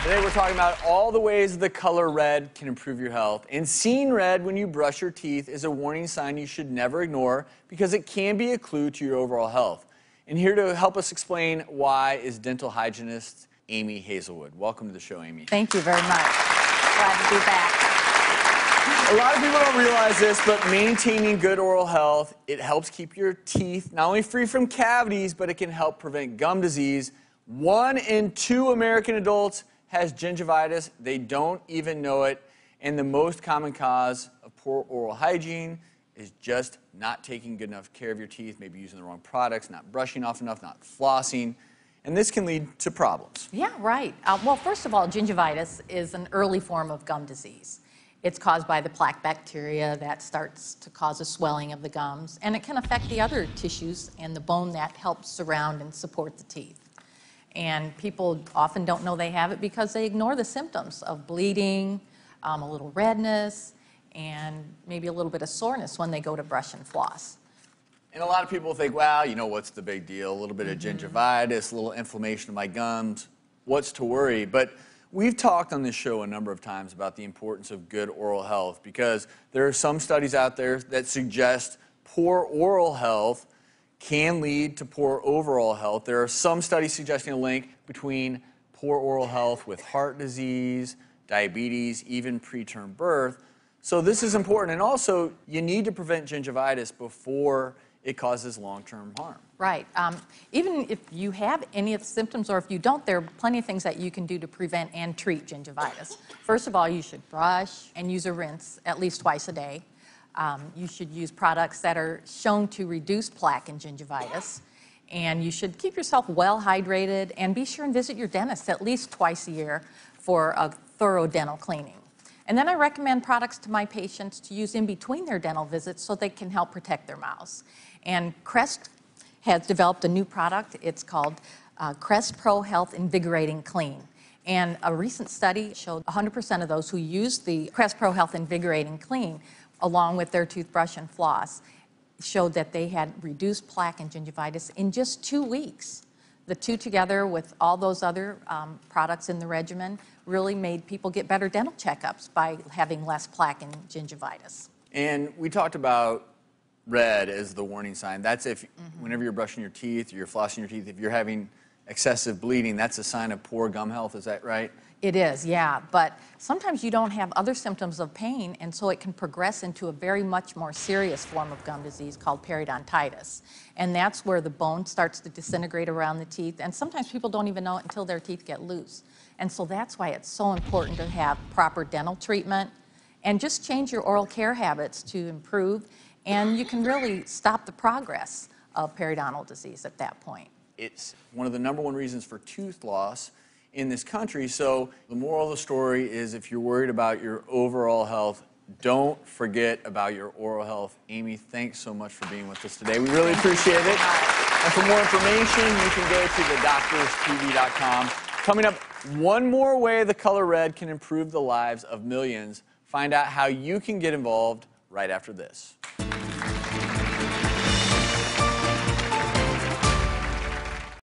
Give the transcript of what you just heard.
Today we're talking about all the ways the color red can improve your health. And seeing red when you brush your teeth is a warning sign you should never ignore because it can be a clue to your overall health. And here to help us explain why is dental hygienist Amy Hazelwood. Welcome to the show, Amy. Thank you very much. Glad to be back. A lot of people don't realize this, but maintaining good oral health, it helps keep your teeth not only free from cavities, but it can help prevent gum disease. 1 in 2 American adults has gingivitis. They don't even know it. And the most common cause of poor oral hygiene is just not taking good enough care of your teeth, maybe using the wrong products, not brushing off enough, not flossing. And this can lead to problems. Yeah, right. Well, first of all, gingivitis is an early form of gum disease. It's caused by the plaque bacteria that starts to cause a swelling of the gums, and it can affect the other tissues and the bone that helps surround and support the teeth. And people often don't know they have it because they ignore the symptoms of bleeding, a little redness, and maybe a little bit of soreness when they go to brush and floss. And a lot of people think, well, you know, what's the big deal? A little bit of gingivitis, a little inflammation of my gums. What's to worry? But we've talked on this show a number of times about the importance of good oral health because there are some studies out there that suggest poor oral health can lead to poor overall health. There are some studies suggesting a link between poor oral health with heart disease, diabetes, even preterm birth. So this is important. And also, you need to prevent gingivitis before it causes long-term harm. Right. Even if you have any of the symptoms or if you don't, there are plenty of things that you can do to prevent and treat gingivitis. First of all, you should brush and use a rinse at least twice a day. You should use products that are shown to reduce plaque and gingivitis. And you should keep yourself well hydrated and be sure and visit your dentist at least twice a year for a thorough dental cleaning. And then I recommend products to my patients to use in between their dental visits so they can help protect their mouths. And Crest has developed a new product. It's called Crest Pro Health Invigorating Clean. And a recent study showed 100% of those who used the Crest Pro Health Invigorating Clean along with their toothbrush and floss showed that they had reduced plaque and gingivitis in just 2 weeks. The two together with all those other products in the regimen really made people get better dental checkups by having less plaque and gingivitis. And we talked about red as the warning sign. That's if whenever you're brushing your teeth, or you're flossing your teeth, if you're having excessive bleeding, that's a sign of poor gum health. Is that right? It is, yeah, but sometimes you don't have other symptoms of pain, and so it can progress into a very much more serious form of gum disease called periodontitis. And that's where the bone starts to disintegrate around the teeth, and sometimes people don't even know it until their teeth get loose. And so that's why it's so important to have proper dental treatment and just change your oral care habits to improve, and you can really stop the progress of periodontal disease at that point. It's one of the #1 reasons for tooth loss in this country. So the moral of the story is if you're worried about your overall health, don't forget about your oral health. Amy, thanks so much for being with us today. We really appreciate it. And for more information, you can go to Doctors.mov. Coming up, one more way the color red can improve the lives of millions. Find out how you can get involved right after this.